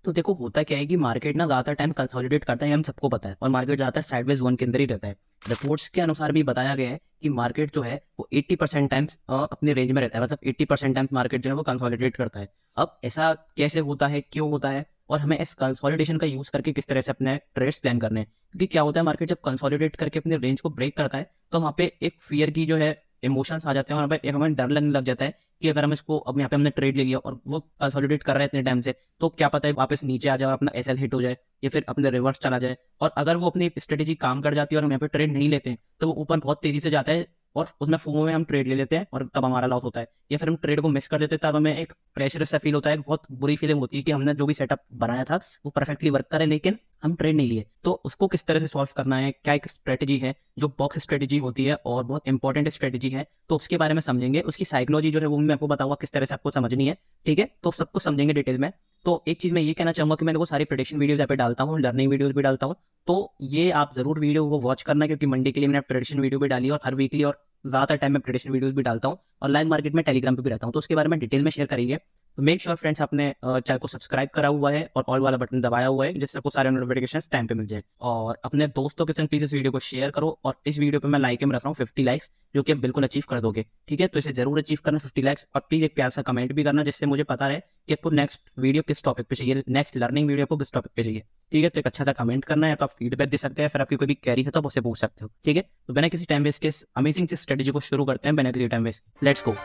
तो देखो होता क्या है कि मार्केट ना ज़्यादा टाइम कंसोलिडेट करता है, हम सबको पता है, और मार्केट ज़्यादातर साइडवेज वन के अंदर ही रहता है। रिपोर्ट्स के अनुसार भी बताया गया है कि मार्केट जो है वो 80% टाइम्स अपने रेंज में रहता है, मतलब 80% टाइम्स मार्केट जो है वो कंसोलिडेट करता है। अब ऐसा कैसे होता है, क्यों होता है, और हमें इस कंसोलिडेशन का यूज़ करके किस तरह से अपने ट्रेड्स प्लान करने हैं। क्योंकि क्या होता है, मार्केट जब कंसोलिडेट करके अपने रेंज को ब्रेक करता है तो वहाँ पे एक फियर की जो है इमोशंस आ जाते हैं, और वहाँ पे हमें डर लगने लग जाता है कि अगर हम इसको अब यहाँ पे हमने ट्रेड ले लिया और वो कंसोलिडेट कर रहे हैं इतने टाइम से, तो क्या पता है वापस नीचे आ जाए और अपना एसएल हिट हो जाए या फिर अपने रिवर्स चला जाए। और अगर वो अपनी स्ट्रेटेजी काम कर जाती है और हम यहाँ पे ट्रेड नहीं लेते हैं तो वो ऊपर बहुत तेजी से जाता है और उसमें फोमो में हम ट्रेड ले लेते हैं और तब हमारा लॉस होता है। या फिर हम ट्रेड को मिस कर देते हैं, तब हमें एक प्रेशर सा फील होता है, बहुत बुरी फीलिंग होती है कि हमने जो भी सेटअप बनाया था वो परफेक्टली वर्क करे लेकिन हम ट्रेड नहीं लिए। तो उसको किस तरह से सॉल्व करना है, क्या एक स्ट्रेटेजी है जो बॉक्स स्ट्रेटेजी होती है और बहुत इंपॉर्टेंट स्ट्रेटेजी है, तो उसके बारे में समझेंगे। उसकी साइकोलॉजी जो है वो मैं आपको बताऊंगा किस तरह से आपको समझनी है। ठीक है, तो सब कुछ समझेंगे डिटेल में। तो एक चीज मैं ये कहना चाहूंगा कि मैंने वो सारी प्रेडिक्शन वीडियोज यहाँ पे डालता हूँ, लर्निंग वीडियोज भी डालता हूँ। तो ये आप जरूर वीडियो को वॉच करना, क्योंकि मंडे के लिए मैंने प्रेडिक्शन वीडियो भी डाली है और हर वीकली और ज्यादातर टाइम में प्रेडिक्शन वीडियोज भी डालता हूँ, और लाइव मार्केट में टेलीग्राम पे भी रहता हूँ, तो उसके बारे में डिटेल में शेयर करेंगे। तो मेक श्योर फ्रेंड्स आपने चैनल को सब्सक्राइब करा हुआ है और ऑल वाला बटन दबाया हुआ है, जिससे आपको सारे नोटिफिकेशन टाइम पे मिल जाए। और अपने दोस्तों के संग प्लीज इस वीडियो को शेयर करो, और इस वीडियो पे मैं लाइक में रख रहा हूँ 50 लाइक्स, जो कि आप बिल्कुल अचीव कर दोगे। ठीक है, तो इसे जरूर अचीव करना 50 लाइक्स, और प्लीज एक प्यार सा कमेंट भी करना, जिससे मुझे पता रहे कि आपको नेक्स्ट वीडियो किस टॉपिक पे चाहिए, नेक्स्ट लर्निंग वीडियो आपको किस टॉपिक पे चाहिए। ठीक है, तो एक अच्छा सा कमेंट करना है, तो आप फीडबैक दे सकते हैं, फिर आपकी कोई भी क्वेरी है तो आप उससे पूछ सकते हो। ठीक है, तो बिना किसी टाइम वेस्ट के अमेजिंग सी स्ट्रेटेजी को शुरू करते हैं, बिना किसी टाइम वेस्ट, लेट्स गो।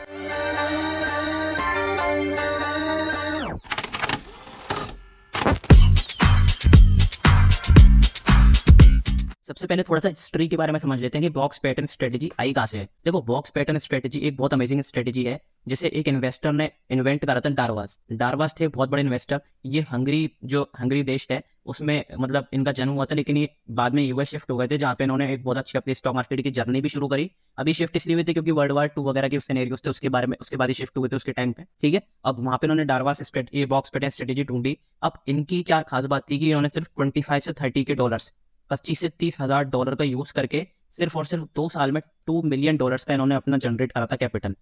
सबसे पहले थोड़ा सा हिस्ट्री के बारे में समझ लेते हैं कि बॉक्स पैटर्न स्ट्रेटेजी आई कहाँ से है। देखो, बॉक्स पैटर्न स्ट्रेटेजी एक बहुत अमेजिंग स्ट्रेटेजी है, जिसे एक इन्वेस्टर ने इन्वेंट करा था, डारवास। डारवास थे बहुत बड़े इन्वेस्टर। ये हंगरी देश है, उसमें मतलब इनका जन्म हुआ था, लेकिन ये बाद में यूएस शिफ्ट हो गए थे, जहाँ पे इन्होंने एक बहुत अच्छी अपनी स्टॉक मार्केट की जर्नी भी शुरू करी। अभी शिफ्ट इसलिए हुई थी क्योंकि वर्ल्ड वॉर 2 वगैरह के सिनेरियोस थे, उसके बारे में उसके बाद ही शिफ्ट हुए थे उसके टाइम पे। ठीक है, अब वहाँ पे इन्होंने डारवास ये बॉक्स पैटर्न स्ट्रेटेजी ढूंढी। अब इनकी क्या खास बात थी कि इन्होंने सिर्फ 25 से 30 के डॉलर्स, 25 से 30 हजार डॉलर का यूज करके सिर्फ और सिर्फ 2 साल में $2 मिलियन का इन्होंने अपना जनरेट करा था कैपिटल,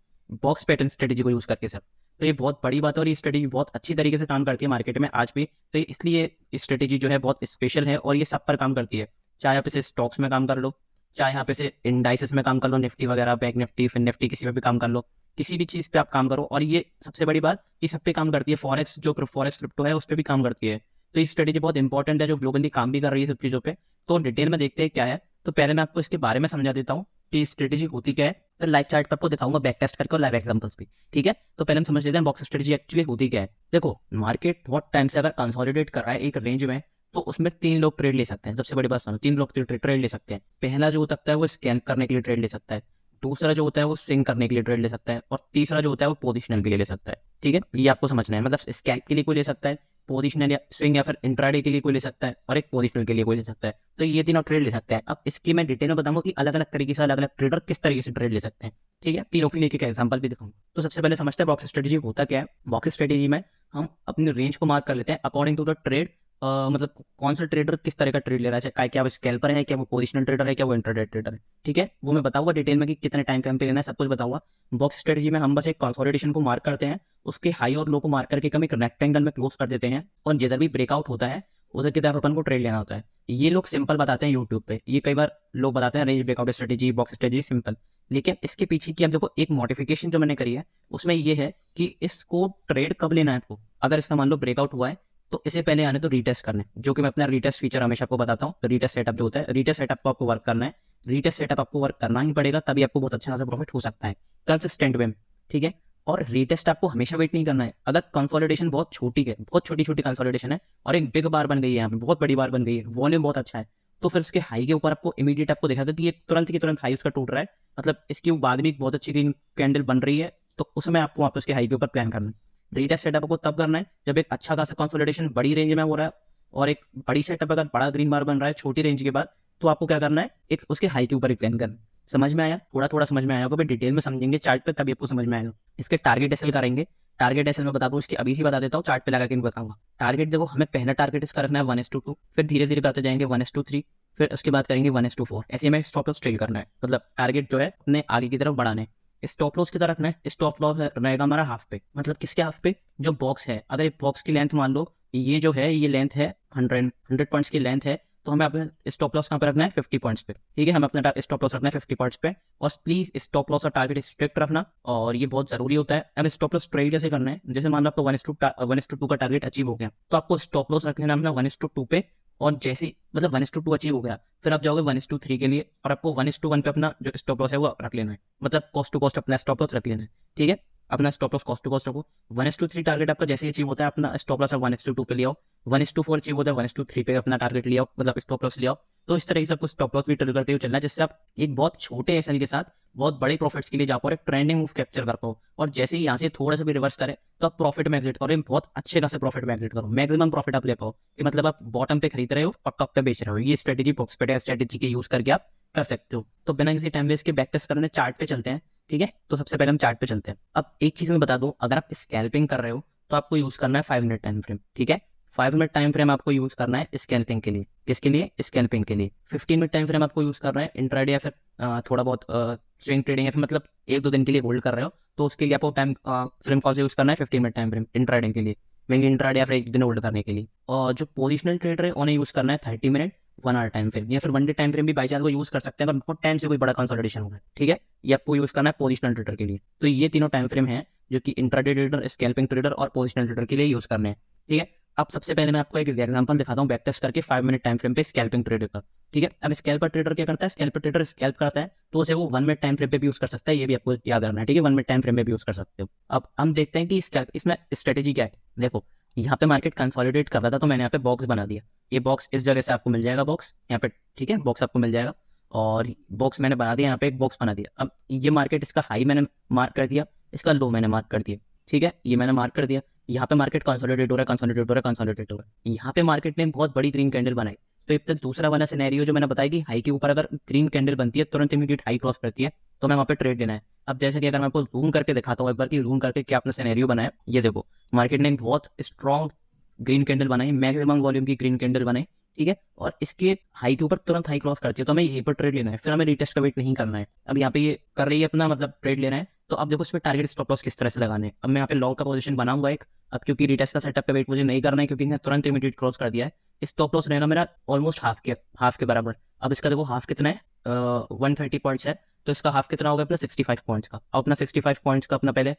बॉक्स पैटर्न स्ट्रेटेजी को यूज करके सर। तो ये बहुत बड़ी बात है, और ये स्ट्रेटेजी बहुत अच्छी तरीके से काम करती है मार्केट में आज भी। तो इसलिए ये स्ट्रेटेजी जो है बहुत स्पेशल है, और ये सब पर काम करती है। चाहे आप इसे स्टॉक्स में काम कर लो, चाहे आप इसे इंडाइसेस में काम कर लो, निफ्टी वगैरह, बैंक निफ्टी, फिन निफ्टी, किसी में भी काम कर लो, किसी भी चीज पे आप काम करो। और ये सबसे बड़ी बात, ये सब पे काम करती है। फॉरेक्स जो फॉरेक्स क्रिप्टो है उस पर भी काम करती है। तो ये स्ट्रेटेजी बहुत इंपॉर्टेंट है, जो ग्लोबली काम भी कर रही है सब चीजों पे। तो डिटेल में देखते हैं क्या है। तो पहले मैं आपको इसके बारे में समझा देता हूँ कि स्ट्रेटेजी होती क्या है, फिर लाइव चार्ट पर आपको दिखाऊंगा बैक टेस्ट करके और लाइव एग्जांपल्स भी। ठीक है, तो पहले हम समझ लेते हैं बॉक्स स्ट्रेटेजी एक्चुअली होती क्या है। देखो, मार्केट बहुत टाइम से अगर कंसोलिडेट कर रहा है एक रेंज में, तो उसमें 3 लोग ट्रेड ले सकते हैं। सबसे बड़ी बात सुनो, 3 लोग ट्रेड ले सकते हैं। पहला जो होता है वो स्कैन करने के लिए ट्रेड ले सकता है, दूसरा जो होता है वो स्विंग करने के लिए ट्रेड ले सकता है, और तीसरा जो होता है वो पोजिशनल के लिए ले सकता है। ठीक है, ये आपको समझना है, मतलब स्कैल्प के लिए कोई ले सकता है, पोजिशनल या स्विंग या फिर इंट्राडे के लिए कोई ले सकता है, और एक पोजिशनल के लिए कोई ले सकता है। तो ये तीनों ट्रेड ले सकते हैं। अब इसकी मैं डिटेल में बताऊंगा कि अलग अलग तरीके से अलग अलग ट्रेडर किस तरीके से ट्रेड ले सकते हैं। ठीक है, तीनों के लिए एक एग्जांपल भी दिखाऊंगा। तो सबसे पहले समझते हैं बॉक्स स्ट्रेटेजी होता क्या है। बॉक्स स्ट्रेटेजी में हम अपनी रेंज को मार्क कर लेते हैं अकॉर्डिंग टू द ट्रेड। मतलब कौन सा ट्रेडर किस तरह का ट्रेड ले रहा है, चाहे क्या वो स्कैल्पर है, क्या वो पोजिशनल ट्रेडर है, क्या वो इंट्राडे ट्रेडर है। ठीक है, वो मैं बताऊंगा डिटेल में कि कितने टाइम फ्रेम पे लेना है, सब कुछ बताऊंगा। बॉक्स स्ट्रेटेजी में हम बस एक कंसोलिडेशन को मार्क करते हैं, उसके हाई और लो को मार्क करके हम एक रेक्टेंगल में क्लोज कर देते हैं, और जिधर भी ब्रेकआउट होता है उधर की तरफ अपन को ट्रेड लेना होता है। ये लोग सिंपल बताते हैं यूट्यूब पे, ये कई बार लोग बताते हैं range breakout strategy, box strategy simple, लेकिन इसके पीछे की अब देखो एक मॉडिफिकेशन जो मैंने करी है उसमें ये है कि इसको ट्रेड कब लेना है आपको। अगर इसका मान लो ब्रेकआउट हुआ है तो इसे पहले आने तो रीटेस्ट करने, जो कि मैं अपना रीटेस्ट फीचर हमेशा आपको बताता हूँ। रीटेस्ट सेटअप जो होता है, रीटेस्ट सेटअप को आपको वर्क करना है। रीटेस्ट सेटअप आपको वर्क करना ही पड़ेगा, तभी आपको बहुत अच्छा खासा प्रॉफिट हो सकता है कंसिस्टेंट वे में। ठीक है, और रीटेस्ट आपको हमेशा वेट नहीं करना है। अगर कंसोलिडेशन बहुत छोटी है, बहुत छोटी छोटी कंसोलिडेशन है, और एक बिग बार बन गई है, यहाँ पे बहुत बड़ी बार बन गई है, वॉल्यूम बहुत अच्छा है, तो फिर उसके हाई के ऊपर आपको इमीडिएट आपको दिखागा कि ये तुरंत की तुरंत हाई उसका टूट रहा है, मतलब इसके बाद भी बहुत अच्छी ग्रीन कैंडल बन रही है, तो उसमें आपको वापस उसके हाई के ऊपर प्लान करना है। रीटेस्ट सेटअप को तब करना है जब एक अच्छा खासा कंसोलिडेशन बड़ी रेंज में हो रहा है, और एक बड़ी सेटअप अगर बड़ा ग्रीन बार बन रहा है छोटी रेंज के बाद, तो आपको क्या करना है, एक उसके हाई के ऊपर ही प्लान करना है। समझ में आया? थोड़ा थोड़ा समझ में आया होगा, डिटेल में समझेंगे चार्ट पे तभी आपको समझ में आएगा। इसके टारगेट एसएल करेंगे। टारगेट एसएल में बता दूं, इसकी अभी से बता देता हूँ, चार्ट पे लगा के बताऊंगा। टारगेट देखो, हमें पहला टारगेट इसका रखना है 1:2, फिर धीरे धीरे करते जाएंगे 1:3, फिर उसके बाद करेंगे 1:4। ऐसे हमें स्टॉप लॉस ट्रेल करना है, मतलब टारगेट जो है अपने आगे की तरफ बढ़ाना है। स्टॉप लॉस की तरफ रखना है, स्टॉप लॉस रहेगा हमारा हाफ पे, मतलब किसके हाफ पे, जो बॉक्स है। अगर एक बॉक्स की लेंथ मान लो ये जो है ये लेंथ है 100 पॉइंट्स की लेंथ है, तो हमें अपना स्टॉप लॉस कहाँ पे रखना है 50 पॉइंट्स पे, ठीक है। हमें अपना स्टॉप लॉस रखना है 50 पॉइंट्स पे, और प्लीज स्टॉप लॉस और टारगेट स्ट्रिक्ट रखना, और ये बहुत जरूरी होता है। अब स्टॉप लॉस ट्रेड कैसे करना है, जैसे मान लो आपको 1:2 का टारगेट अचीव हो गया, तो आपको स्टॉप लॉस रख लेना अपना 1:2 पे, और जैसे ही मतलब 1:2 अचीव हो गया, फिर आप जाओगे 1:3 के लिए, और आपको 1:1 पे अपना जो स्टॉप लॉस है वो रख लेना है, मतलब कॉस्ट टू कॉस्ट अपना स्टॉप लॉस रख लेना है, ठीक है। अपना stop loss cost to cost रखो। 1:3 टारगेट आपका जैसे ही अचीव होता है, अपना स्टॉप लॉस 1:2 पे ले आओ। 1:4 अचीव होता है, 1:3 पे अपना टारगेट ले आओ, मतलब स्टॉप लॉस ले आओ। तो इस तरह से आपको स्टॉप लॉस भी ट्रिगर करते हुए चलना है, जिससे आप एक बहुत छोटे एसएल के साथ बहुत बड़े प्रॉफिट्स के लिए जा पाओ, एक ट्रेंडिंग मूव कैप्चर कर पाओ, और जैसे ही यहाँ से थोड़ा सा भी रिवर्स करे तो आप प्रॉफिट में एग्जिट करो, बहुत अच्छे खासे प्रॉफिट में एग्जिट करो, मैक्सिमम प्रॉफिट आप ले पाओ, कि मतलब आप बॉटम पे खरीद रहे हो और टॉप पे बेच रहे हो। ये स्ट्रेटेजी बॉक्सपेट स्ट्रेटेजी के यूज करके आप कर सकते हो। तो बिना किसी टाइम वेस्ट के बैक टेस्ट करने चार्ट पे चलते हैं, ठीक है। तो सबसे पहले हम चार्ट पे चलते हैं। अब एक चीज मैं बता दूं, अगर आप स्कैल्पिंग कर रहे हो तो आपको यूज करना है 5 मिनट टाइम फ्रेम, ठीक है। 5 मिनट टाइम फ्रेम आपको यूज करना है स्कैल्पिंग के लिए। किसके लिए? स्कैल्पिंग के लिए। 15 मिनट टाइम फ्रेम आपको यूज करना है इंट्राडे या फिर थोड़ा बहुत स्विंग ट्रेडिंग, या फिर मतलब 1-2 दिन के लिए होल्ड कर रहे हो, तो उसके लिए आपको टाइम फ्रेम कौन सा यूज करना है? 15 मिनट टाइम फ्रेम इंट्राडे के लिए, मेनली इंट्राडे या फिर 1 दिन होल्ड करने के लिए। और जो पोजिशनल ट्रेडर है उन्हें यूज करना है 30 मिनट 1 आवर टाइम फ्रेम, या फिर 1 डे टाइम फ्रेम भी बाई चांस वो यूज कर सकते हैं अगर बहुत टाइम से कोई बड़ा कंसोलिडेशन होगा, ठीक है। ये आपको यूज करना है पोजिशनल ट्रेडर के लिए। तो ये तीनों टाइम फ्रेम है जो कि इंट्राडे ट्रेडर, स्कैल्पिंग ट्रेडर और पोजिशनल ट्रेडर के लिए यूज करने हैं, ठीक है। अब सबसे पहले मैं आपको एक एग्जांपल दिखाता हूँ बैक टेस्ट करके 5 मिनट टाइम फ्रेम पे स्कैल्पिंग ट्रेडर का, ठीक है। अब स्कैल्पर ट्रेडर क्या करता है? स्कैल्पर ट्रेडर स्कैल्प करता है तो उसे वो 1 मिनट टाइम फ्रेम पे भी यूज कर सकता है, ये भी आपको याद रखना है, ठीक है। 1 मिनट टाइम फ्रेम में भी यूज कर सकते हो। अब हम देखते हैं कि स्कैल्प इसमें स्ट्रेटेजी क्या है। देखो, यहाँ पे मार्केट कंसोलिडेट कर रहा था, तो मैंने यहाँ पे बॉक्स बना दिया। ये बॉक्स इस जगह से आपको मिल जाएगा, बॉक्स यहाँ पे, ठीक है। बॉक्स आपको मिल जाएगा, और बॉक्स मैंने बना दिया, यहाँ पे एक बॉक्स बना दिया। अब ये मार्केट, इसका हाई मैंने मार्क कर दिया, इसका लो मैंने मार्क कर दिया, ठीक है। ये मैंने मार्क कर दिया। यहाँ पे मार्केट कंसोलिडेट हो रहा है, कंसोलिडेट हो रहा है, कंसोलिडेट हो रहा है। यहाँ पे मार्केट ने बहुत बड़ी ग्रीन कैंडल बनाई। तो एक तो दूसरा वाला सिनेरियो जो मैंने बताया कि हाई के ऊपर अगर ग्रीन कैंडल बनती है, तुरंत इमीडिएट हाई क्रॉस करती है, तो मैं वहाँ पे ट्रेड लेना है। अब जैसे कि अगर मैं आपको जूम करके दिखाता हूँ एक बार कि जूम करके क्या अपना सिनेरियो बनाया, ये देखो, मार्केट ने बहुत स्ट्रॉन्ग ग्रीन कैंडल बनाई, मैक्सिमम वॉल्यूम की ग्रीन कैंडल बनाई, ठीक है। और इसके हाई के ऊपर तुरंत हाई क्रॉस करती है, तो हमें यहीं पर ट्रेड लेना है, फिर हमें रिटेस्ट का वेट नहीं करना है। अब यहाँ पे ये कर रही है अपना मतलब ट्रेड लेना है, तो अब देखो इस पर टारगेट स्टॉप लॉस किस तरह से लगाने हैं। अब मैं यहाँ पे लॉन्ग का पोजीशन बनाऊंगा एक, अब क्योंकि रिटेस्ट का सेटअप का वेट मुझे नहीं करना है, क्योंकि इसने तुरंत इमीडिएट क्रॉस कर दिया है। स्टॉप लॉस रहेगा मेरा ऑलमोस्ट हाफ के बराबर। अब इसका देखो हाफ कितना है, 130 पॉइंट्स है, तो इसका हाफ कितना होगा अपना 65 पॉइंट्स का। अब अपना 65 पॉइंट्स का अपना पहले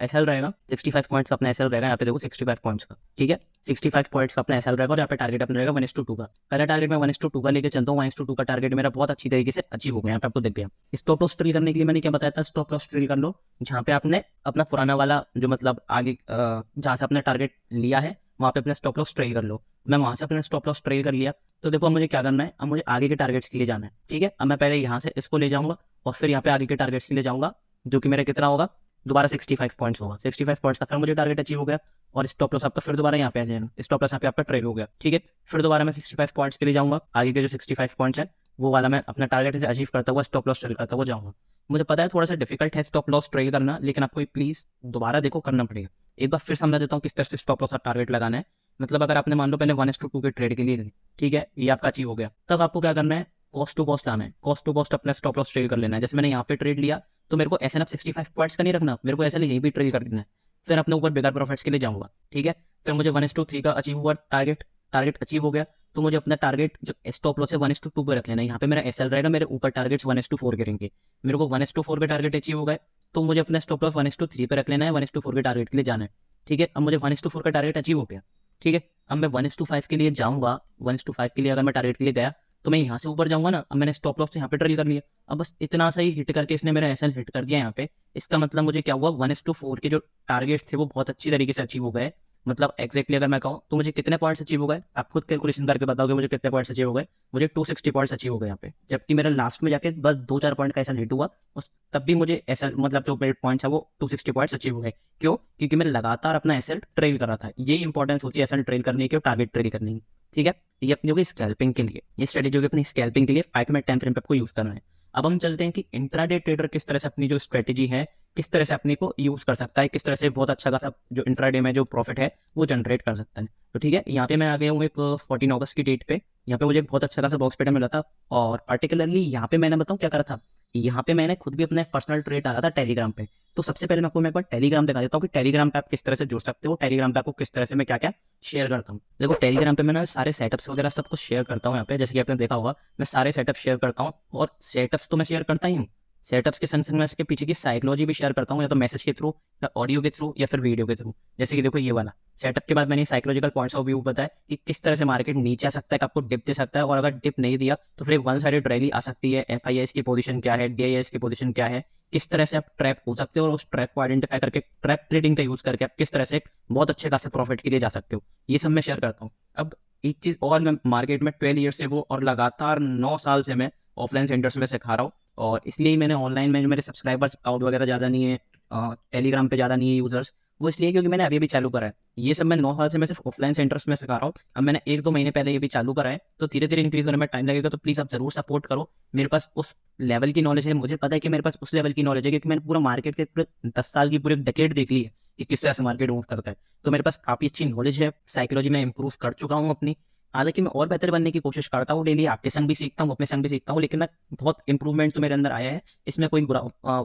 एसएल रहेगा, 65 पॉइंट्स का अपना एसएल रहेगा, यहाँ पे देखो 65 पॉइंट्स का, ठीक है। 65 पॉइंट्स का अपना एसएल रहेगा, और यहाँ पे टारगेट अपना रहेगा 1:2 का। पहला टारगेट मैं 1:2 का लेके चलता हूँ, 1:2 का टारगेट मेरा बहुत अच्छी तरीके से अचीव हो गया, यहाँ पे आपको दिख गया। स्टॉप लॉस ट्री करने के लिए मैंने क्या बताया था? स्टॉप लॉस ट्री कर लो, जहाँ पे आपने अपना पुराना वाला जो मतलब आगे जहाँ से अपना टारगेट लिया है वहाँ पे अपना स्टॉप लॉस ट्रेल कर लो। मैं वहाँ से अपना स्टॉप लॉस ट्रेल कर लिया, तो देखो अब मुझे क्या करना है, अब मुझे आगे के टारगेट्स के लिए जाना है, ठीक है। अब मैं पहले यहाँ से इसको ले जाऊंगा, और फिर यहाँ पे आगे के टारगेट्स के लिए जाऊंगा, जो कि मेरा कितना होगा, दोबारा 65 पॉइंट्स होगा। 65 पॉइंट्स का फिर मुझे टारगेट अचीव हो गया, और स्टॉप लॉस आपका फिर दोबारा यहाँ पे आ जाएगा, स्टॉप लॉस यहाँ पे आपका ट्रेल हो गया, ठीक है। फिर दोबारा मैं 65 पॉइंट्स के लिए जाऊंगा, आगे के जो 65 पॉइंट्स है वो वाला मैं अपना टारगेट से अचीव करता हुआ स्टॉप लॉस ट्रेल करता हुआ जाऊंगा। मुझे पता है थोड़ा सा डिफिकल्ट है स्टॉप लॉस ट्रेल करना, लेकिन आपको प्लीज दोबारा देखो, करना पड़ेगा। एक बार फिर समझा देता हूँ किस तरह से स्टॉप लॉस और टारगेट लगाना है। मतलब अगर आपने मान लो पहले 1:2 के ट्रेड के लिए, ठीक है, ये आपका अचीव हो गया, तब आपको क्या करना है, कॉस्ट टू कॉस्ट आना है, कॉस्ट टू कॉस्ट अपना स्टॉप लॉस ट्रेड कर लेना है। जैसे मैंने यहाँ पे ट्रेड लिया, तो मेरे को ऐसे ना 65 पॉइंट्स का नहीं रखना, मेरे को ऐसे यहीं भी ट्रेड कर देना है, फिर अपने ऊपर बिगर प्रॉफिट्स के लिए जाऊंगा, ठीक है। फिर मुझे 1:3 का अचीव हुआ टारगेट, टारगेट अचीव हो गया, तो मुझे अपना टारगेट जो स्टॉप लॉस है 1:2 पे रख लेना है। यहाँ पे मेरा एसएल रहेगा, मेरे ऊपर टारगेट्स 1:4 के रहेंगे। मेरे को 1:4 के टारगेट अचीव हो गए, तो मुझे अपना स्टॉप लॉस 1:3 पे रख लेना है, 1:4 के टारगेट के लिए जाना है, ठीक है। अब मुझे 1:4 का टारगेट अचीव हो गया, ठीक है। अब मैं 1:5 के लिए जाऊंगा, 1:5 के लिए अगर मैं टारगेट के लिए गया, तो मैं यहाँ से ऊपर जाऊंगा ना। अब मैंने स्टॉप लॉस यहाँ पे ट्रेल कर लिया, अब बस इतना सा ही हिट करके इसने मेरा एसएल हिट कर दिया यहाँ पे। इसका मतलब मुझे क्या हुआ, 1:4 के जो टारगेट थे वो बहुत अच्छी तरीके से अचीव हो गए। मतलब एक्जैक्टली अगर मैं कहूँ तो मुझे कितने पॉइंट्स अचीव हो गए, आप खुद कैलकुलेशन करके बताओगे मुझे कितने पॉइंट्स अचीव हो गए। मुझे 260 पॉइंट्स अचीव हो गए यहाँ पे, जबकि मेरा लास्ट में जाके बस 2-4 पॉइंट का ऐसा हिट हुआ, तब भी मुझे ऐसा मतलब जो मेरे पॉइंट्स है वो 260 पॉइंट्स अचीव हो गए। क्यों? क्योंकि मैं लगातार अपना एसएल ट्रेल कर रहा था। ये इंपॉर्टेंस होती है एसएल ट्रेल करने की और टारगेट ट्रेल करने की, ठीक है। ये अपनी होगी स्कैल्पिंग के लिए, ये स्ट्रेटेजी होगी अपनी स्कैल्पिंग के लिए 5 मिनट टाइम फ्रेम पे आपको यूज करना है। अब हम चलते हैं कि इंट्राडे ट्रेडर किस तरह से अपनी जो स्ट्रेटेजी है किस तरह से अपने को यूज कर सकता है, किस तरह से बहुत अच्छा खासा जो इंट्राडे में जो प्रॉफिट है वो जनरेट कर सकता है। तो ठीक है, यहाँ पे मैं आ गया हूँ एक 14 अगस्त की डेट पे। यहाँ पे मुझे एक बहुत अच्छा खासा बॉक्स पैटर्न मिला था, और पर्टिकुलरली यहाँ पे मैंने बताऊँ क्या करा था, यहाँ पे मैंने खुद भी अपना एक पर्सनल ट्रेड डाला था टेलीग्राम पे। तो सबसे पहले मैं आपको मैं एक बार टेलीग्राम दिखा देता हूँ कि टेलीग्राम पे आप किस तरह से जुड़ सकते हो, टेलीग्राम पे आपको किस तरह से मैं क्या क्या शेयर करता हूँ। देखो टेलीग्राम पे मैं ना सारे सेटअप्स वगैरह सब कुछ शेयर करता हूँ यहाँ पे, जैसे कि आपने देखा होगा मैं सारे सेटअप शेयर करता हूँ। और सेटअप्स तो मैं शेयर करता ही हूँ, सेटअप्स के संग संग मैं इसके पीछे की साइकोलॉजी भी शेयर करता हूँ, या तो मैसेज के थ्रू, या ऑडियो के थ्रू, या फिर वीडियो के थ्रू। जैसे कि देखो ये वाला सेटअप के बाद मैंने साइकोलॉजिकल पॉइंट्स ऑफ व्यू बताया कि किस तरह से मार्केट नीचे आ सकता है, कि आपको डिप दे सकता है, और अगर डिप नहीं दिया तो फिर वन साइडेड रैली आ सकती है। एफआईएस की पोजीशन क्या है, डीआईएस की पोजीशन क्या है, किस तरह से आप ट्रैप हो सकते हो, और उस ट्रैप को आइडेंटिफाई करके ट्रैप ट्रेडिंग का यूज करके आप किस तरह से बहुत अच्छे खासे प्रॉफिट के लिए जा सकते हो, ये सब मैं शेयर करता हूँ। अब एक चीज और, मैं मार्केट में 12 ईयर से हूँ और लगातार 9 साल से मैं ऑफलाइन सेंटर्स में सिखा रहा हूँ, और इसलिए मैंने ऑनलाइन में जो मेरे सब्सक्राइबर्स काउंट वगैरह ज़्यादा नहीं है, टेलीग्राम पे ज़्यादा नहीं है यूजर्स, वो इसलिए क्योंकि मैंने अभी भी चालू करा है। ये सब मैं 9 साल से मैं सिर्फ ऑफलाइन सेंटर्स में सिखा रहा हूँ। अब मैंने 1-2 महीने पहले ये भी चालू करा है, तो धीरे धीरे इंक्रीज होने में टाइम लगेगा, तो प्लीज़ आप जरूर सपोर्ट करो। मेरे पास उस लेवल की नॉलेज है, मुझे पता है कि मेरे पास उस लेवल की नॉलेज है, क्योंकि मैंने पूरा मार्केट के पूरे 10 साल की पूरी डेकेड देख ली है कि किस तरह से मार्केट मूव करता है। तो मेरे पास काफ़ी अच्छी नॉलेज है, साइकोलॉजी में इंप्रूव कर चुका हूँ अपनी। हालांकि मैं और बेहतर बनने की कोशिश करता हूँ, डेली आपके संग भी सीखता हूँ, अपने संग भी सीखता हूँ, लेकिन मैं बहुत इंप्रूवमेंट तो मेरे अंदर आया है। इसमें कोई बुरा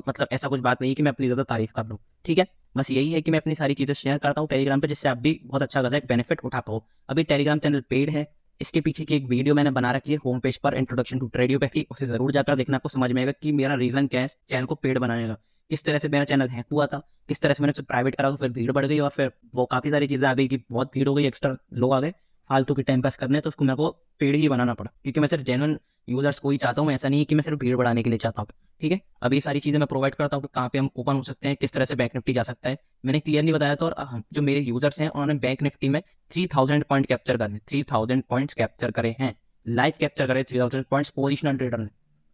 मतलब ऐसा कुछ बात नहीं है कि मैं अपनी ज़्यादा तारीफ कर लूँ, ठीक है। बस यही है कि मैं अपनी सारी चीज़ें शेयर करता हूँ टेलीग्राम पे, जिससे आप भी बहुत अच्छा खासा एक बेनिफिट उठा पाओ। अभी टेलीग्राम चैनल पेड है, इसके पीछे की एक वीडियो मैंने बना रखी है होम पेज पर, इंट्रोडक्शन टू ट्रेडियोपैथी, उसे जरूर जाकर देखना, आपको समझ में आएगा कि मेरा रीजन क्या है चैनल को पेड बनाने का, किस तरह से मेरा चैनल हैक हुआ था, किस तरह से मैंने उसे प्राइवेट करा तो फिर भीड़ बढ़ गई, और फिर वो काफ़ी सारी चीज़ें आ गई कि बहुत भीड़ हो गई, एक्स्ट्रा लोग आ गए फालतू की टाइम पास करने, तो उसको मेरे को पेड ही बनाना पड़ा, क्योंकि मैं सिर्फ जेन्युइन यूजर्स को ही चाहता हूँ, मैं ऐसा नहीं है कि मैं सिर्फ भीड़ बढ़ाने के लिए चाहता हूँ, ठीक है। अब ये सारी चीज़ें मैं प्रोवाइड करता हूँ कि कहाँ पे हम ओपन हो सकते हैं, किस तरह से बैंक निफ्टी जा सकता है, मैंने क्लियरली बताया था। और जो मेरे यूजर्स हैं उन्होंने बैंक निफ्टी में 3000 पॉइंट कैप्चर करे, 3000 पॉइंट्स कैप्चर करे हैं, लाइव कैप्चर करे 3000 पॉइंट्स पोजिशनल ट्रेडर ने,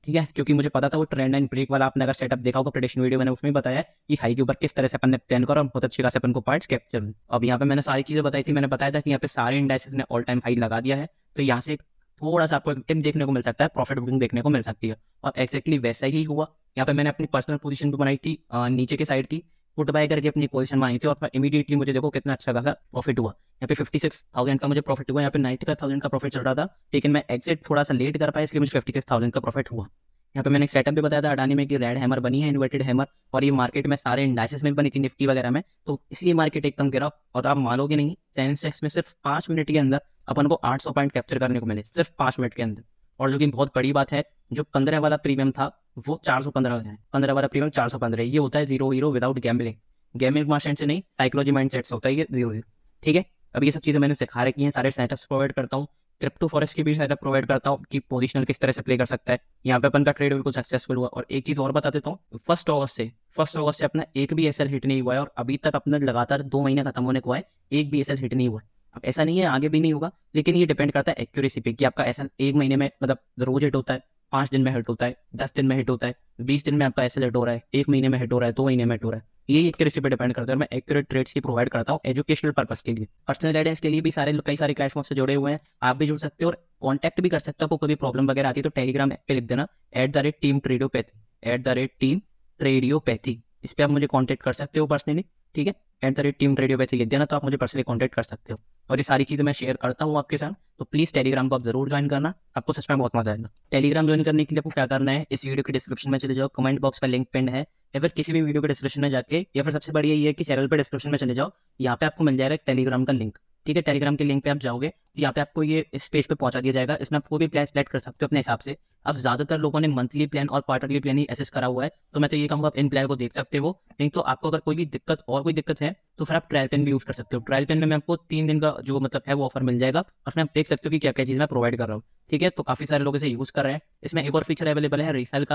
ठीक है। क्योंकि मुझे पता था वो ट्रेंड एंड ब्रेक वाला, आपने अगर सेटअप देखा होगा प्रेडिक्शन वीडियो मैंने उसमें बताया कि हाई के ऊपर किस तरह से अपन ने प्लान करा और बहुत अच्छी खास अपन को पॉइंट्स कैप्चर। अब यहाँ पे मैंने सारी चीजें बताई थी, मैंने बताया था कि यहाँ पे सारे इंडाइसेस ने ऑल टाइम हाई लगा दिया है, तो यहाँ से थोड़ा सा आपको एक टिप देखने को मिल सकता है, प्रॉफिट बुकिंग देखने को मिल सकती है, और एक्जैक्टली वैसा ही हुआ। यहाँ पे मैंने अपनी पर्सनल पोजीशन भी बनाई थी नीचे के साइड की, पुट बाय करके अपनी पोजीशन बनाई थी, और इमीडिएटली मुझे देखो कितना अच्छा खासा प्रॉफिट हुआ। यहाँ पे 56,000 का मुझे प्रॉफिट हुआ, यहाँ पे 95,000 का प्रॉफिट चल रहा था, लेकिन मैं एग्जिट थोड़ा सा लेट कर पाया, इसलिए मुझे 56,000 का प्रॉफिट हुआ। यहाँ पे मैंने एक सेटअप भी बताया था अडानी में कि रेड हैमर बनी है, इन्वर्टेड हैमर, और ये मार्केट में सारे इंडाइसेस में भी बनी थी, निफ्टी वगैरह में, तो इसलिए मार्केट एकदम गिरा। और आप मानोगे नहीं, सेंसेक्स में सिर्फ 5 मिनट के अंदर अपन को 800 पॉइंट कैप्चर करने को मिले, सिर्फ 5 मिनट के अंदर। और जो कि बहुत बड़ी बात है, जो 15 वाला प्रीमियम था वो 415 है, 15 वाला प्रीमियम 415, ये होता है zero hero without gambling, gaming mindset से नहीं, साइकोलॉजी माइंडसेट से होता है ये जीरो हीरो, ठीक है। अब ये सब चीज़ें मैंने सिखा रखी हैं, सारे सेटअप्स प्रोवाइड करता हूँ, क्रिप्टो फॉरेस्ट की भी सेटअप प्रोवाइड करता हूँ कि पोजिशनल किस तरह से प्ले कर सकता है। यहाँ पे अपन का ट्रेड बिल्कुल सक्सेसफुल हुआ। और एक चीज़ और बता देता हूँ, फर्स्ट अगस्त से अपना एक भी एसएल हिट नहीं हुआ है, और अभी तक अपना लगातार 2 महीने खत्म होने को है, एक भी एसएल हिट नहीं हुआ है। अब ऐसा नहीं है आगे भी नहीं होगा, लेकिन ये डिपेंड करता है एक्यूरेसी पे कि आपका एसएल एक महीने में मतलब रोज हिट होता है, 5 दिन में हिट होता है, 10 दिन में हिट होता है, 20 दिन में आपका एसएल हिट हो रहा है, एक महीने में हिट हो रहा है, 2 महीने में हिट हो रहा है, ये एक्यूरेसी पे डिपेंड करता है। मैं एक्यूरेट ट्रेड्स की प्रोवाइड करता हूँ एजुकेशनल पर्पस के लिए, पर्सनल गाइडेंस के लिए भी कई सारे क्लैश से जुड़े हुए हैं, आप भी जुड़ सकते हो और कॉन्टैक्ट भी कर सकते हो। आपको कोई प्रॉब्लम वगैरह आती है तो टेलीग्राम ऐप पे लिख देना @टीम ट्रेडियोपैथी, @टीम ट्रेडियोपैथी, इस पर आप मुझे कॉन्टैक्ट कर सकते हो पर्सनली, ठीक है। @टीम ट्रेडियोपैथी लिख देना तो आप मुझे पर्सनली कॉन्टैक्ट कर सकते हो, और ये सारी चीज़ें मैं शेयर करता हूँ आपके साथ। तो प्लीज़ टेलीग्राम को आप जरूर ज्वाइन करना, आपको सच में बहुत मजा आएगा। टेलीग्राम ज्वाइन करने के लिए आपको क्या करना है, इस वीडियो के डिस्क्रिप्शन में चले जाओ, कमेंट बॉक्स का लिंक पिन है, या फिर किसी भी वीडियो के डिस्क्रिप्शन में जाके, या फिर सबसे बढ़िया ये है कि चैनल पे डिस्क्रिप्शन में चले जाओ, यहाँ पे आपको मिल जाएगा टेलीग्राम का लिंक, ठीक है। टेलीग्राम के लिंक पे आप जाओगे, यहाँ पे आपको ये इस पेज पे पहुंचा दिया जाएगा, इसमें आप कोई भी प्लान सेलेक्ट कर सकते हो अपने हिसाब से। अब ज्यादातर लोगों ने मंथली प्लान और क्वार्टरली प्लान ही एसेस करा हुआ है, तो मैं तो ये कहूँगा आप इन प्लान को देख सकते हो। नहीं तो आपको अगर कोई भी दिक्कत और कोई दिक्कत है तो फिर आप ट्रायल प्लान भी यूज कर सकते हो। ट्रायल प्लान में मैं आपको 3 दिन का जो मतलब है वो ऑफर मिल जाएगा, उसमें आप देख सकते हो कि क्या क्या चीज़ मैं प्रोवाइड कर रहा हूँ, ठीक है। तो काफी सारे लोग इसे यूज कर रहे हैं। इसमें एक और फीचर अवेलेबल है रीसेल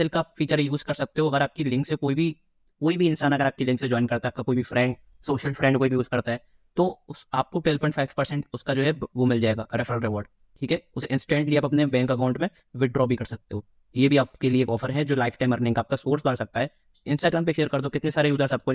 का फीचर यूज कर सकते हो। अगर आपकी लिंक से कोई भी इंसान अगर आपकी लिंक से ज्वाइन करता है, आपका कोई भी फ्रेंड, सोशल फ्रेंड कोई भी यूज करता है, तो उस आपको 12.5% उसका जो है वो मिल जाएगा रेफरल रिवॉर्ड, ठीक है। उसे इंस्टेंटली आप अपने बैंक अकाउंट में विदड्रॉ भी कर सकते हो। ये भी आपके लिए एक ऑफर है जो लाइफ टाइम अर्निंग का आपका सोर्स बन सकता है। इंस्टाग्राम पे शेयर कर दो, कितने सारे यूजर्स आपको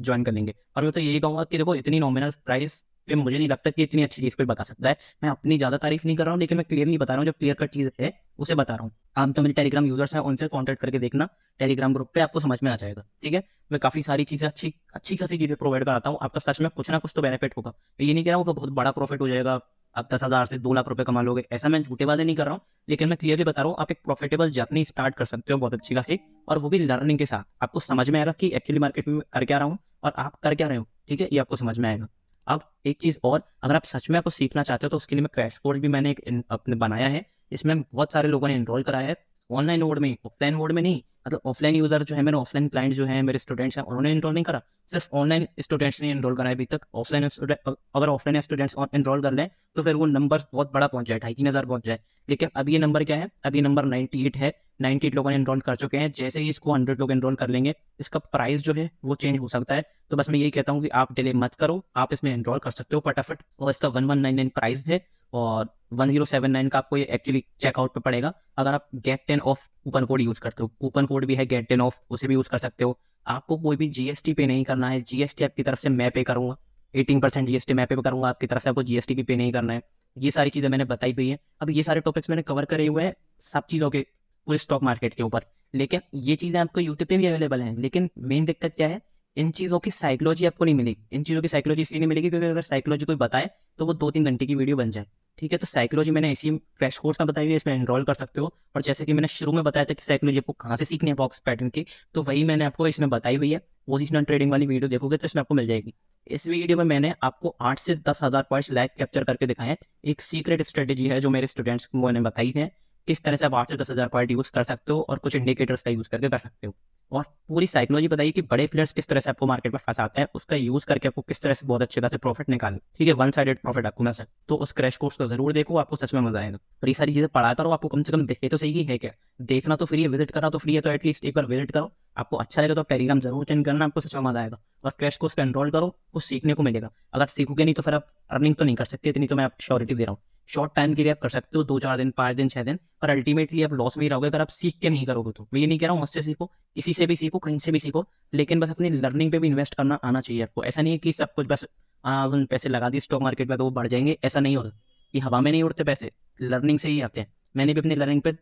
ज्वाइन कर लेंगे। और मैं तो यही कहूंगा कि देखो इतनी नॉमिनल प्राइस पे मुझे नहीं लगता कि इतनी अच्छी चीज कोई बता सकता है। मैं अपनी ज्यादा तारीफ नहीं कर रहा हूँ, लेकिन मैं क्लियरली बता रहा हूँ, जो क्लियर कट चीज है उसे बता रहा हूँ। आप जो मेरे टेलीग्राम यूजर्स हैं उनसे कॉन्टैक्ट करके देखना, टेलीग्राम ग्रुप पे आपको समझ में आ जाएगा, ठीक है। मैं काफी सारी चीजें अच्छी खासी चीजें प्रोवाइड कराता हूँ, आपका सच में कुछ ना कुछ तो बेनिफिट होगा। मैं ये नहीं कह रहा हूँ कि बहुत बड़ा प्रॉफिट हो जाएगा, आप 10,000 से 2 लाख रुपए कमा लोगे, ऐसा मैं झूठे वादे नहीं कर रहा हूँ, लेकिन मैं क्लियरली बता रहा हूँ आप एक प्रॉफिटेबल जर्नी स्टार्ट कर सकते हो बहुत अच्छी खासी, और वो भी लर्निंग के साथ। आपको समझ में आएगा कि एक्चुअली मार्केट में कर क्या रहा हूँ और आप कर क्या रहे हो, ठीक है, ये आपको समझ में आएगा। अब एक चीज़ और, अगर आप सच में आपको सीखना चाहते हो तो उसके लिए मैं क्रैश कोर्स भी मैंने अपने बनाया है, इसमें बहुत सारे लोगों ने एनरोल कराया है, ऑनलाइन मोड में, ऑफलाइन मोड में नहीं। मतलब ऑफलाइन यूजर जो है, मेरे ऑफलाइन क्लाइंट जो है, मेरे स्टूडेंट्स हैं, उन्होंने एनरोल नहीं करा, सिर्फ ऑनलाइन स्टूडेंट्स ने एनरोल करा है अभी तक। ऑफलाइन अगर ऑफलाइन स्टूडेंट्स एनरोल कर लें तो फिर वो नंबर बहुत बड़ा पहुंच जाए, 2,500 पहुंच जाए। लेकिन अब ये नंबर क्या है, अभी नंबर 98 है, 98 लोगों ने एनरोल कर चुके हैं। जैसे ही इसको 100 लोग एनरोल कर लेंगे, इसका प्राइस जो है वो चेंज हो सकता है। तो बस मैं यही कहता हूँ कि आप डिले मत करो, आप इसमें एनरोल कर सकते हो फटाफट। और इसका 1199 प्राइस है और 1079 का आपको ये एक्चुअली चेकआउट पे पड़ेगा, अगर आप get 10 off coupon code use करते हो। कूपन कोड भी है गेट 10 ऑफ, उसे भी यूज कर सकते हो। आपको कोई भी जीएसटी पे नहीं करना है, जीएसटी आपकी तरफ से मैं पे करूंगा, 18% जीएसटी मैं पे करूंगा आपकी तरफ से, आपको जीएसटी भी पे नहीं करना है। ये सारी चीजें मैंने बताई हुई है। अब ये सारे टॉपिक्स मैंने कवर करे हुए हैं सब चीजों के, पूरे स्टॉक मार्केट के ऊपर। लेकिन ये चीजें आपको यूट्यूब पे भी अवेलेबल हैं, लेकिन मेन दिक्कत क्या है, इन चीजों की साइकोलॉजी आपको नहीं मिलेगी। इन चीजों की साइकोलॉजी इसलिए नहीं मिलेगी क्योंकि अगर साइकोलॉजी कोई बताए तो वो 2-3 घंटे की वीडियो बन जाए, ठीक है। तो साइकोलॉजी मैंने इसी क्रैश कोर्स में बताई हुई है, इसमें एनरोल कर सकते हो। और जैसे कि मैंने शुरू में बताया था कि साइकोलॉजी आपको कहाँ से सीखनी है बॉक्स पैटर्न की, तो वही मैंने आपको इसमें बताई हुई है। पोजिशनल ट्रेडिंग वाली वीडियो देखोगे तो इसमें आपको मिल जाएगी। इस वीडियो में मैंने आपको 8 से 10,000 पॉइंट्स लाइव कैप्चर करके दिखाए हैं। एक सीक्रेट स्ट्रेटेजी है जो मेरे स्टूडेंट्स को मैंने बताई है, किस तरह से आप 8 से 10,000 पॉइंट यूज कर सकते हो और कुछ इंडिकेटर्स का यूज करके कर सकते हो। और पूरी साइकोलॉजी बताइए कि बड़े प्लेयर्स किस तरह से आपको मार्केट में फंसाते हैं, उसका यूज करके आपको किस तरह से बहुत अच्छे खासे प्रॉफिट निकालें, ठीक है, वन साइडेड प्रॉफिट आपको मिल सकता। तो उस क्रैश कोर्स को जरूर देखो, आपको सच में मजा आएगा। और ये सारी चीजें पढ़ा करो, आपको कम से कम देखे तो सही है क्या, देखना तो फ्री है, विजिट करना तो फ्री है, तो एटलीस्ट एक बार विजिट करो। आपको अच्छा लगे तो आप टेलीग्राम जरूर ज्वाइन करना, आपको सच में मजा आएगा। और क्रैश कोर्स पे एनरोल करो, कुछ सीखने को मिलेगा। अगर सीखोगे नहीं तो फिर आप अर्निंग तो नहीं कर सकते, इतनी तो मैं आपको श्योरिटी दे रहा हूँ। शॉर्ट टाइम के लिए आप कर सकते हो, 2-4 दिन, 5 दिन, 6 दिन, पर अल्टीमेटली आप लॉस में ही रहोगे अगर आप सीख के नहीं करोगे। तो मैं ये नहीं कह रहा हूँ मुझसे सीखो, किसी से भी सीखो, कहीं से भी सीखो, लेकिन बस अपनी लर्निंग पे भी इन्वेस्ट करना आना चाहिए आपको। ऐसा नहीं है कि सब कुछ बस पैसे लगा दिए स्टॉक मार्केट में तो वो बढ़ जाएंगे, ऐसा नहीं होता। ये हवा में नहीं उड़ते पैसे, लर्निंग से ही आते हैं। मैंने भी अपनी लर्निंग पे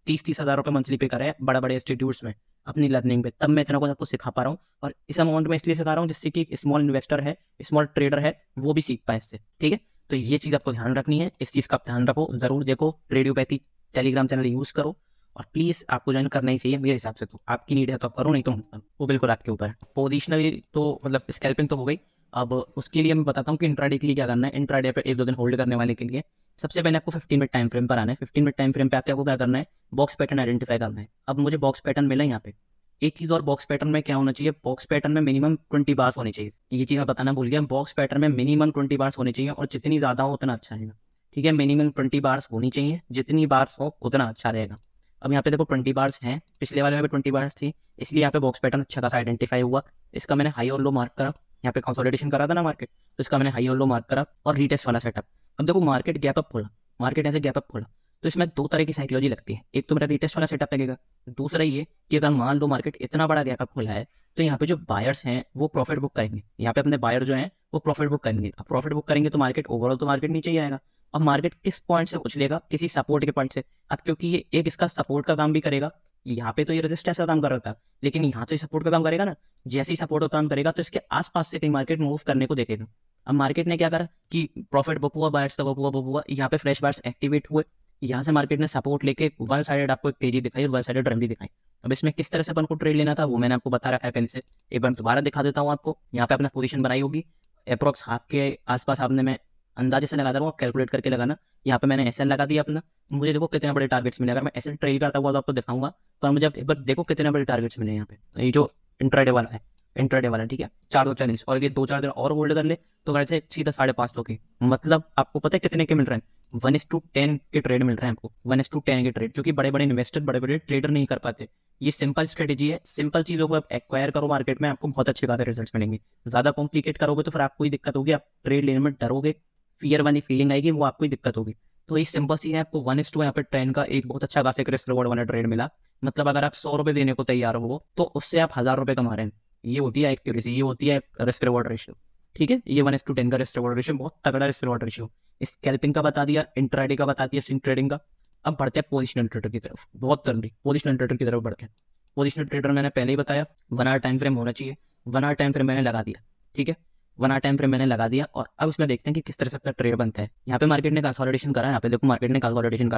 30-30 हज़ार रुपये मंथली पे करे हैं बड़े बड़े इंस्टीट्यूट्स में अपनी लर्निंग पे, तब मैं इतना कुछ आपको सिखा पा रहा हूँ। और इस अमाउंट में इसलिए सिखा रहा हूँ जिससे कि एक स्मॉल इन्वेस्टर है, स्मॉल ट्रेडर है, वो भी सीख पाए इससे, ठीक है। तो ये चीज़ आपको ध्यान रखनी है, इस चीज़ का आप ध्यान रखो, जरूर देखो। रेडियोपैथी टेलीग्राम चैनल यूज करो, और प्लीज आपको ज्वाइन करना ही चाहिए मेरे हिसाब से। तो आपकी नीड है तो आप करो, नहीं तो मत करो, वो बिल्कुल आपके ऊपर है। पोजिशनली तो मतलब स्कैल्पिंग तो हो गई। अब उसके लिए मैं बताता हूँ कि इंट्राडे के लिए क्या करना है। इंट्राडे पे 1-2 दिन होल्ड करने वाले के लिए सबसे पहले आपको 15 मिनट टाइम फ्रेम पर आना है। 15 मिनट टाइम फ्रेम पे आपको क्या करना है, बॉक्स पैटर्न आइडेंटिफाई करना है। अब मुझे बॉक्स पैटर्न मिला यहाँ पे। एक चीज और, बॉक्स पैटर्न में क्या होना चाहिए, बॉक्स पैटर्न में मिनिमम 20 बार्स होनी चाहिए। ये चीज मैं बताना भूल गया, बॉक्स पैटर्न में मिनिमम 20 बार्स होनी चाहिए, और जितनी ज्यादा हो उतना अच्छा रहेगा, ठीक है। मिनिमम 20 बार्स होनी चाहिए, जितनी बार्स हो उतना अच्छा रहेगा। अब यहाँ पे देखो 20 बार्स हैं, पिछले वाले में भी 20 बार्स थी, इसलिए यहाँ पे बॉक्स पैटर्न अच्छा खासा आइडेंटिफाई हुआ। इसका मैंने हाई और लो मार्क करा, यहाँ पे कंसोलिडेशन करा था ना मार्केट, तो इसका मैंने हाई और लो मार्क करा और रीटेस्ट वाला सेटअप। अब देखो मार्केट गैप अप खोला, मार्केट ऐसे गैप अप खोला, तो इसमें 2 तरह की साइकोलॉजी लगती है। एक तो मेरा रीटेस्ट वाला सेटअप लगेगा, दूसरा ये कि अगर मान लो मार्केट इतना बड़ा गैप अप खोला है तो यहाँ पे जो बायर्स हैं वो प्रॉफिट बुक करेंगे। यहाँ पे अपने बायर जो हैं वो प्रॉफिट बुक करेंगे। अब प्रॉफिट बुक करेंगे तो मार्केट ओवरऑल तो मार्केट नीचे ही आएगा। अब मार्केट किस पॉइंट से उछलेगा, किसी सपोर्ट के पॉइंट से। अब क्योंकि ये एक इसका सपोर्ट का काम भी करेगा, यहाँ पे तो ये रेजिस्टेंस का काम कर रहा था, लेकिन यहाँ तो ये सपोर्ट का काम करेगा ना। जैसे ही सपोर्ट का काम करेगा तो इसके आसपास से कहीं मार्केट मूव करने को देखेगा। अब मार्केट ने क्या करा कि प्रॉफिट बुक हुआ, बायर्स का बुक हुआ, यहाँ पे फ्रेश बायर्स एक्टिवेट हुए, यहाँ से मार्केट ने सपोर्ट लेके वन साइडेड आपको एक तेजी दिखाई और वन साइडेड रैली दिखाई। अब इसमें किस तरह से अपन को ट्रेड लेना था वो मैंने आपको बता रखा है पहले से, एक बार दोबारा दिखा देता हूँ आपको। यहाँ पे अपना पोजीशन बनाई होगी, अप्रोक्स हाफ के आसपास आपने, मैं अंदाजे से लगा रहा हूँ, कैलकुलेट करके लगाना। यहाँ पे मैंने एसएल लगा दिया अपना, मुझे देखो कितने बड़े टारगेट्स मिले। अगर मैं एसएल ट्रेड करता हुआ तो आपको दिखाऊंगा, पर मुझे एक बार देखो कितने बड़े टारगेट्स मिले यहाँ पे। ये जो इंट्राडे वाला है, इंट्राडे वाला, ठीक है, 440, और ये 2-4 दिन और होल्ड कर ले तो वैसे सीधा 550 के, मतलब आपको पता है कितने के मिल रहे हैं, 1:10 के ट्रेड मिल रहे हैं आपको, 1:10 के ट्रेड, जो कि बड़े बड़े इन्वेस्टर, बड़े बड़े ट्रेडर नहीं कर पाते। ये सिंपल स्ट्रेटेजी है, सिंपल चीजों को आप एक्वायर करो मार्केट में, आपको बहुत अच्छे खासे रिजल्ट्स मिलेंगे। ज्यादा कॉम्प्लिकेट करोगे तो फिर आपको ही दिक्कत होगी, आप ट्रेड लेने में डरोगे, फियर वाली फीलिंग आएगी, वो आपको ही दिक्कत होगी। तो ये सिंपल सी है, आपको 1:2 यहाँ पे ट्रेंड का एक बहुत अच्छा खासा रिस्क रिवॉर्ड वाला ट्रेड मिला। मतलब अगर आप 100 रुपए देने को तैयार हो तो उससे आप 1000 रुपए कमा रहे हैं। ये होती है एक्यूरेसी, ये होती है रिस्क रिवॉर्ड रेशियो, ठीक है। ये 1:10 का रिस्क रिवॉर्ड रेशियो, बहुत तगड़ा रिस्क रिवॉर्ड रेशियो। स्कैल्पिंग का बता दिया, इंट्राडे का बता दिया, स्विंग ट्रेडिंग का। अब बढ़ते हैं पोजिशनल ट्रेडर की तरफ, बहुत जल्दी पोजिशनल ट्रेडर की तरफ बढ़ते हैं। पोजिशनल ट्रेडर मैंने पहले ही बताया 1 आवर टाइम फ्रेम होना चाहिए, 1 आवर टाइम फ्रेम मैंने लगा दिया, ठीक है। 1 आवर टाइम फ्रेम मैंने लगा दिया और अब इसमें देखते हैं कि किस तरह से अपना ट्रेड बनता है। यहाँ पे मार्केट ने कंसोलिडेशन करा, यहाँ पे देखो मार्केट ने कंसोलिडेशन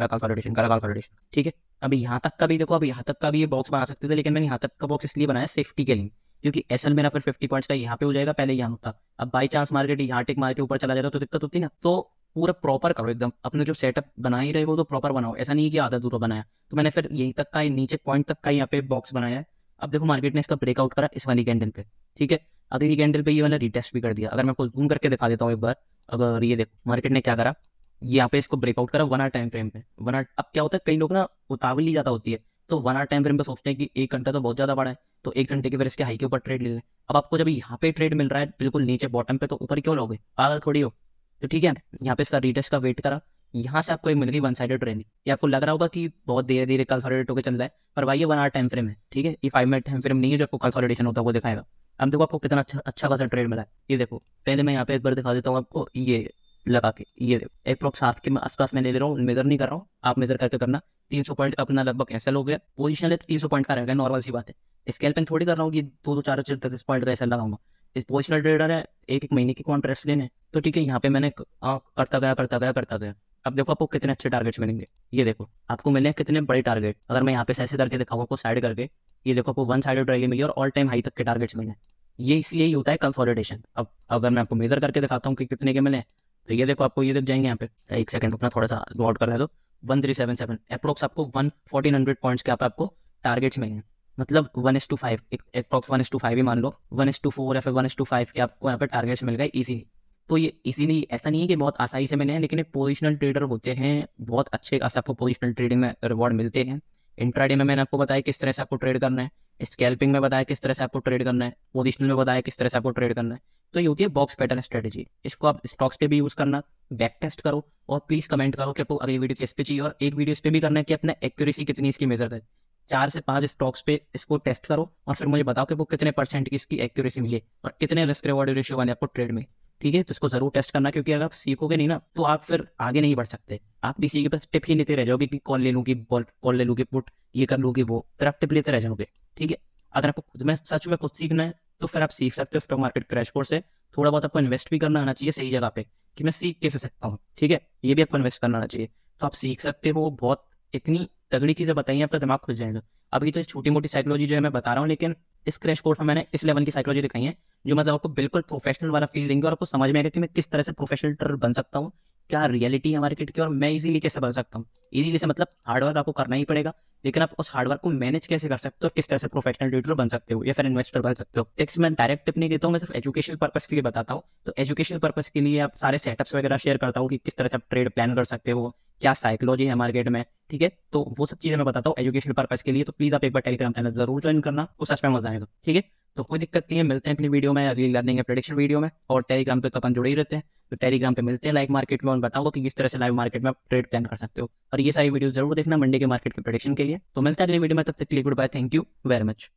करा, ठीक है। अभी यहाँ तक का भी देखो, अभी यहाँ तक का भी ये बॉक्स बना सकते थे, लेकिन मैंने यहाँ तक का बॉक्स इसलिए बनाया सेफ्टी के लिए, क्योंकि एसएल मेरा फिर 50 पॉइंट्स का यहाँ पे हो जाएगा, पहले यहाँ होता। अब बाई चांस मार्केट यहाँ टिक मार के ऊपर चला जाता तो दिक्कत होती ना। तो पूरा प्रॉपर करो एकदम, अपने जो सेटअप बना ही रहे हो तो प्रॉपर बनाओ, ऐसा नहीं कि आधा दूर बनाया। तो मैंने फिर यहीं तक का नीचे पॉइंट तक का यहाँ पे बॉक्स बनाया है। अब देखो मार्केट ने इसका ब्रेकआउट करा इस वाली कैंडल पे, ठीक है। अगली कैंडल पे ये वाला रिटेस्ट भी कर दिया। अगर मैं आपको जूम करके दिखा देता हूँ एक बार, अगर ये देखो मार्केट ने क्या करा, यहाँ पे इसको ब्रेकआउट करा 1 आवर टाइम फ्रेम पे। 1 आवर, अब क्या होता है कई लोग ना उतावली ज्यादा होती है, तो 1 आवर टाइम फ्रेम पे सोचते हैं कि 1 घंटा तो बहुत ज्यादा बड़ा है, तो 1 घंटे के फिर इसके हाई के ऊपर ट्रेड ले लें। अब आपको जब यहाँ पे ट्रेड मिल रहा है बिल्कुल नीचे बॉटम पे, तो ऊपर क्यों लोगे, पागल थोड़ी हो। तो ठीक है, यहाँ पे इसका रिटेस्ट का वेट करा, यहाँ से आपको एक मिल गई 1 साइडेड ट्रेंड। ये आपको लग रहा होगा कि बहुत धीरे धीरे कंसोलिडेट होकर चल रहा है, पर भाई ये 1 आवर टाइम फ्रेम है, ठीक है। ये 5 मिनट टाइम फ्रेम नहीं है जो आपको कंसोलिडेशन होता है वो दिखाएगा। अब देखो आपको कितना अच्छा खासा ट्रेड मिला है। ये देखो पहले मैं यहाँ पे एक बार दिखा देता हूँ आपको, ये लगा के, ये देखो अप्रोक्स हाफ के आसपास मैं ले रहा हूँ, मेजर नहीं कर रहा हूँ, आप मेजर करके करना। 300 पॉइंट अपना लगभग एसएल हो गया, पोजिशन है 300 पॉइंट का रहेगा, नॉर्मल सी बात है। स्कैल्पिंग थोड़ी कर रहा हूँ कि 2-4 पॉइंट का एसएल लगाऊंगा। इस पोजिशनल ट्रेडर है, एक महीने की कॉन्ट्रैक्ट्स लेने, तो ठीक है। यहाँ पे मैंने करता गया। अब देखो आपको कितने अच्छे टारगेट्स मिलेंगे, ये देखो आपको मिले कितने बड़े टारगेट। अगर मैं यहाँ पे ऐसे करके दिखाऊँ आपको साइड करके, ये देखो आपको 1 साइडेड रैली मिली और ऑल टाइम हाई तक के टारगेट्स मिले। ये इसलिए ही होता है कंसोलिडेशन। अब अगर मैं आपको मेजर करके दिखाता हूँ कि कितने के मिले, तो ये देखो आपको ये दिख जाएंगे यहाँ पे। एक सेकंड रुकना, थोड़ा सा नोट कर रहे हो। 1377 अप्रोक्स आपको 1400 पॉइंट्स के आपको टारगेट्स मिलेंगे, मतलब 1:5, अप्रोक्स 1:5 ही मान लो, 1:4 या फिर 1:5 के आपको यहाँ पे टारगेट्स मिल गए इजीली। तो ये इसीलिए ऐसा नहीं है कि बहुत आसानी से मिले हैं, लेकिन एक पोजिशनल ट्रेडर होते हैं, बहुत अच्छे खासे आपको पोजिशनल ट्रेडिंग में रिवॉर्ड मिलते हैं। इंट्राडे में मैंने आपको बताया किस तरह से आपको ट्रेड करना है, स्कैल्पिंग में बताया किस तरह से आपको ट्रेड करना है, पोजिशनल में बताया किस तरह से आपको ट्रेड करना है। तो ये होती है बॉक्स पैटर्न स्ट्रेटेजी। इसको आप स्टॉक्स पे भी यूज करना, बैक टेस्ट करो और प्लीज कमेंट करो कि आपको अगली वीडियो किस पे चाहिए, और एक वीडियो इस पे भी करना है कि अपना एक्यूरेसी कितनी इसकी मेजर है। 4 से 5 स्टॉक्स पे इसको टेस्ट करो और फिर मुझे बताओ कि वो कितने % की इसकी एक्यूरेसी मिली और कितने रिस्क रिवॉर्ड रेशियो वाले आपको ट्रेड मिले, ठीक है। तो इसको जरूर टेस्ट करना, क्योंकि अगर आप सीखोगे नहीं ना तो आप फिर आगे नहीं बढ़ सकते। आप किसी के पास टिप ही लेते रह जाओगे कि कॉल ले लूँगी, कॉल ले लूँगी, पुट ये कर लूँगी, वो फिर आप टिप लेते रह जाओगे, ठीक है। अगर आपको खुद में सच में खुद सीखना है तो फिर आप सीख सकते हो स्टॉक मार्केट क्रैश कोर्स से। थोड़ा बहुत आपको इन्वेस्ट भी करना आना चाहिए सही जगह पे, कि मैं सीख कैसे सकता हूँ, ठीक है। ये भी आपको इन्वेस्ट करना आना चाहिए, तो आप सीख सकते हो। बहुत इतनी तगड़ी चीजें बताइए, आपका दिमाग खुल जाएगा। अभी तो छोटी मोटी साइकोलॉजी जो है मैं बता रहा हूँ, लेकिन इस क्रैश कोर्स में मैंने इस लेवल की साइकोलॉजी दिखाई है जो मतलब आपको बिल्कुल प्रोफेशनल वाला फील देंगे, और आपको समझ में आएगा कि मैं किस तरह से प्रोफेशनल ट्रेडर बन सकता हूँ, क्या रियलिटी है मार्केट की, और मैं इजीली कैसे बन सकता हूँ। इजीली से मतलब हार्डवर्क आपको करना ही पड़ेगा, लेकिन आप उस हार्डवर्क को मैनेज कैसे कर सकते हो और किस तरह से प्रोफेशनल ट्रेडर बन सकते हो या फिर इन्वेस्टर बन सकते हो। टिप्स मैं डायरेक्ट टिप नहीं देता हूँ, मैं सिर्फ एजुकेशनल पर्पस के लिए बताता हूँ। तो एजुकेशनल पर्पस के लिए आप सारे सेटअप्स वगैरह शेयर करता हूँ कि किस तरह से आप ट्रेड प्लान कर सकते हो, क्या साइकोलॉजी है मार्केट में, ठीक है। तो वो सब चीजें मैं बताता हूँ एजुकेशनल पर्पस के लिए। तो प्लीज आप एक बार टेलीग्राम चैनल जरूर ज्वाइन करना, वो सच में मजा आएगा, ठीक है। तो कोई दिक्कत नहीं है, मिलते हैं अगली वीडियो में, अगली लर्निंग या प्रेडिक्शन वीडियो में। और टेलीग्राम पे तो अपन जुड़े ही रहते हैं, तो टेलीग्राम पे मिलते हैं लाइव मार्केट में, और बताऊंगा कि किस तरह से लाइव मार्केट में आप ट्रेड प्लान कर सकते हो। और ये सारी वीडियो जरूर देखना मंडे के मार्केट के प्रेडिक्शन के लिए। तो मिलते हैं अगली वीडियो में, तब तक के लिए goodbye, thank you very much.